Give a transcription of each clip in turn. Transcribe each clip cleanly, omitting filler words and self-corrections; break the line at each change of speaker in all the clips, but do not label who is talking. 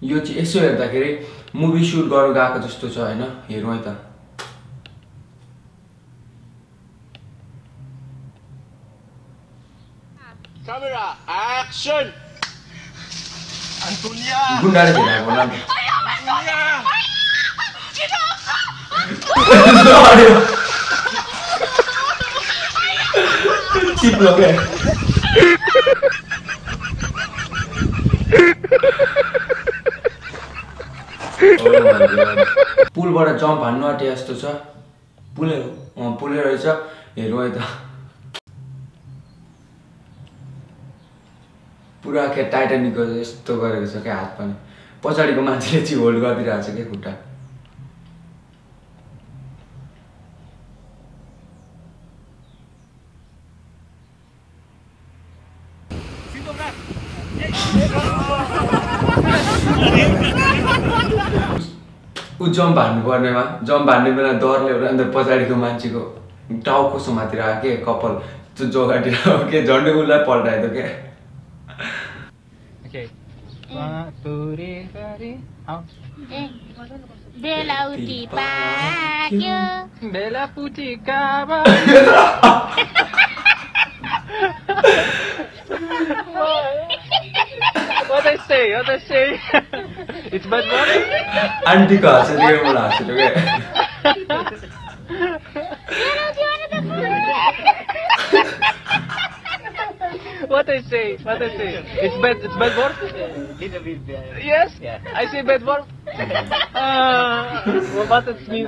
यो चाहिँ यसो हेर्दाखेरि मुभी सुट गर्नु गएको जस्तो छ हैन हेरौँ है त
Camera action Antonia
गुन्डाले भेटाएको होला नि चिप्लो के पुलबाट जम्प हान्नु आँटे जस्तो छ पुलै पुलै रहेछ हेरौँ है त पुरा के टाइटानिकको यस्तो गरेको छ क्या हात पनि पछाडिको मान्छेले चाहिँ होल्ड गरिदिरहेको छ क्या खुट्टा ऊ जम्प हान्नु पर्नेमा जम्प हान्ने बेला डरले होला अन्त पछाडिको मान्छेको टाउको समातिर आयो के कपाल त्यो जोगातिर के झन्डै उसलाई पल्टायो क्या
बेलाउती पाक्यो
बेलापुटी काबा What I say? It's bad morning.
Aunty को हाँसे दिए मलाई हाँसेको क्या
What I say? It's bad work?
Little bit
Yes?
Yeah.
I say bad work? What does it mean?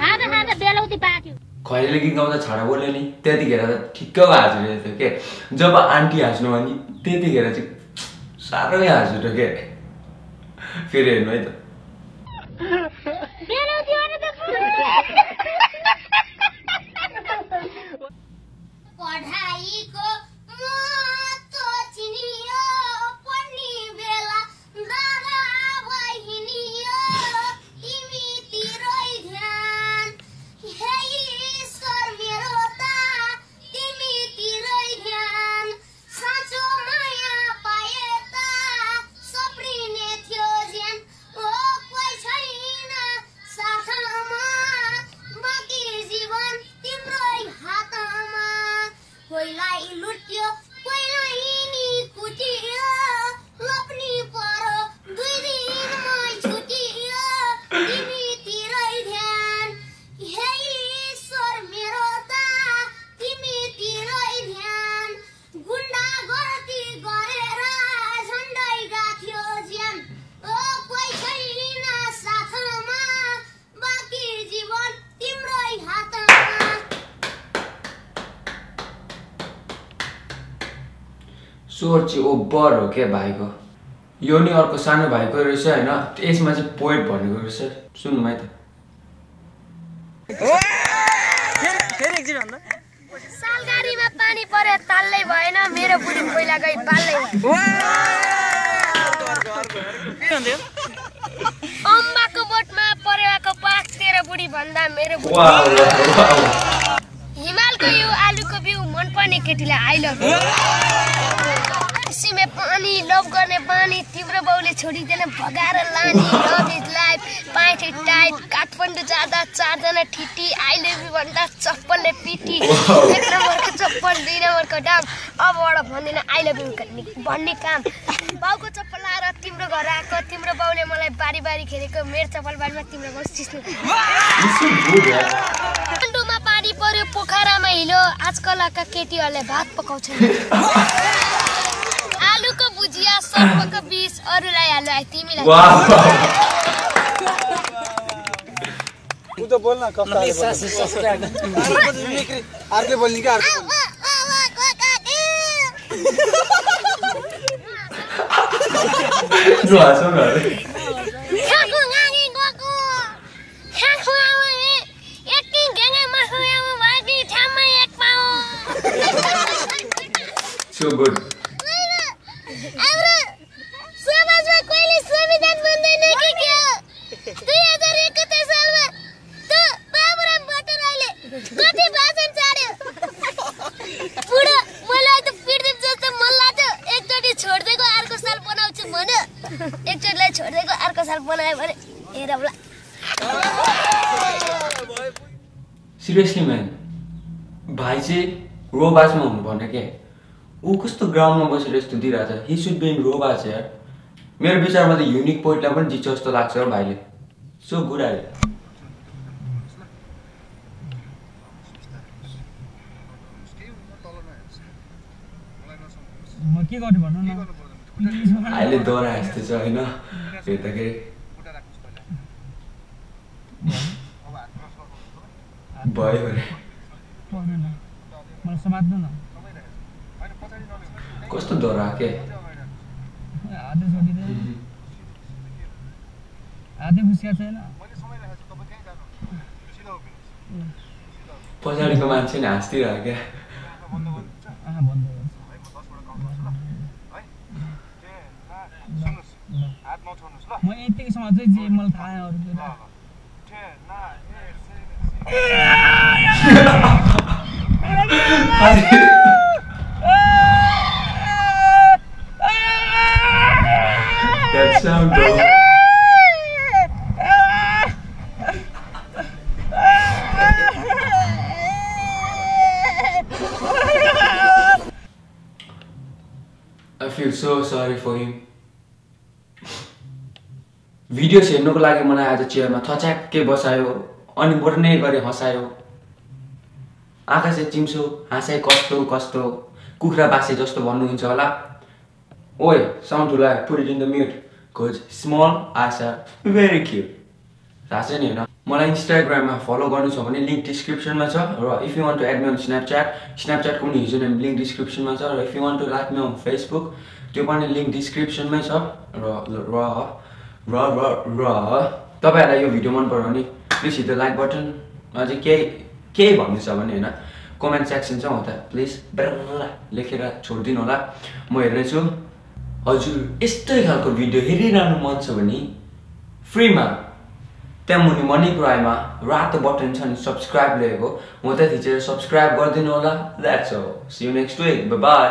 हादा बेलाउती पाक्यो
खैरीले गीत गाउँदा छाडा बोल्यो नि त्यतिखेर त ठिक्कको हाँसिरहेको थियो के जब आन्टी हाँस्नु भने त्यतिखेर चाहिँ साह्रै हाँस्नु के फेरि हेर्नु है त
पढाइको महत्त्व चिनियो पढ्ने बेला दादा बहिनियो तिमीतिरै ध्यान हे ईश्वर मेरो त तिमीतिरै ध्यान साँचो माया पाए त सप्रिने थियो ज्यान ओ कोही छैन साथमा बाँकी जीवन तिम्रै हातमा कोहीलाई लुट्यो कोहीलाई नि कुटियो लप्नी परो 2 दिनमै छुटियो तिमीतिरै ध्यान हे ईश्वर मेरो त तिमीतिरै ध्यान गुन्डा गल्ती गरेर झन्डै गाथ्यो ज्यान ओ कोही छैन साथमा बाँकी जीवन तिम्रै हातमा
स्वर चाहिँ ओभर हो क्या भाइको यो नि अर्को सानो भाइको रहेछ होइन यसमा चाहिँ पोइट भनेको रहेछ सुन्नु है त
सालगारीमा पानी पर्यो ताल्लै भएन मेरो बुढी पहिला गई पाल्दै अम्बाको बोटमा परेवाको पाक तेरो बुढी भन्दा मेरो बुढी हिमालको यो आलुको बिउ मन पर्ने केटीलाई आई लभ यु सिमे पानी लभ गर्ने पानी तिम्रो बाउले छोडिदिएन भगाएर लाने love is life point tight Kathmandu जाँदा 4 जना ठिटी आई लभ यु भन्दा चप्पलले पिटी 1 नम्बरको चप्पल 2 नम्बरको दाम अबबाट भन्दिन आई लभ यु भन्ने काम बाउको चप्पल लाएर तिम्रो घर आएको तिम्रो बाउले मलाई बारी बारी खेलेको मेरो चप्पल बारीमा तिम्रो बाउ सिस्नु ठन्डोमा पानी पर्यो पोखरामा हिलो आजकलका केटीहरूले भात पकाउँछन् आलुको भुजिया सर्पको बिस अरूलाई हाल्नु आए तिमीलाई
उ त बोल्न कस्तो अर्कै बोल्ने के अर्कै
जो हाँसौ न So good.
छोड्दैको अर्को साल बनाउँछु भने एकचोटिलाई छोडिदिएको अर्को साल बनायो भने हेरौँला
सिरियसली म्यान भाइ चाहिँ रोबाजमा हुनुपर्ने के ऊ कस्तो ग्राउन्डमा बसेर यस्तो दिइरहेछ हि सुड बी इन रोबाज यार मेरो विचारमा त युनिक पोइन्टलाई पनि जित्छ जस्तो लाग्छ भाइले सो गुड आयो
म के गर्नु भन्नु न
अहिले दोहोरा जस्तो छ होइन त्यो त के भयो भने
पर्दैन मलाई समात्नु न
कस्तो दोहोरा के
आधे छोडिदे आधे खुसिया छैन
पछाडिको मान्छे नि हाँस्दिरह्यो क्या
म यतिकै समात्छु जे मलाई थाहा अरू
That sound though. I feel so sorry for him. Videos हेर्नुको लागि मलाई आज चेयरमा थच्याक्कै बसायो अनि बर्ने गरी हँसायो आँखा चाहिँ चिम्सो हाँसाइ कस्तो कस्तो कुखुरा बासे जस्तो भन्नुहुन्छ होला ओए sound to like put it in the mute cause small eyes are very cute थाहा छ नि हैन मलाई इन्स्टाग्राममा फलो गर्नु छ भने लिंक डिस्क्रिप्सनमा छ र if you want to add me on Snapchat को पनि युजर नेम लिंक डिस्क्रिप्सनमा छ र if you want to like me on Facebook त्यो पनि लिंक डिस्क्रिप्सनमै छ र तपाईहरुलाई यो भिडियो मन पर्यो भने please hit the like button अझै केही भन्नु छ भने हैन कमेन्ट सेक्सन छ उता प्लिज लेखेर छोड्दिनु होला म हेर्ने छु हजुर यस्तै खालको भिडियो हेरिरहनु मन छ भने फ्रीमा त्यहाँ मुनि मनी प्राइमा रातो बटन छ नि सब्स्क्राइब लेखेको हो त्यहाँ थिचेर सब्स्क्राइब गरिदिनु होला that's all see you next week bye by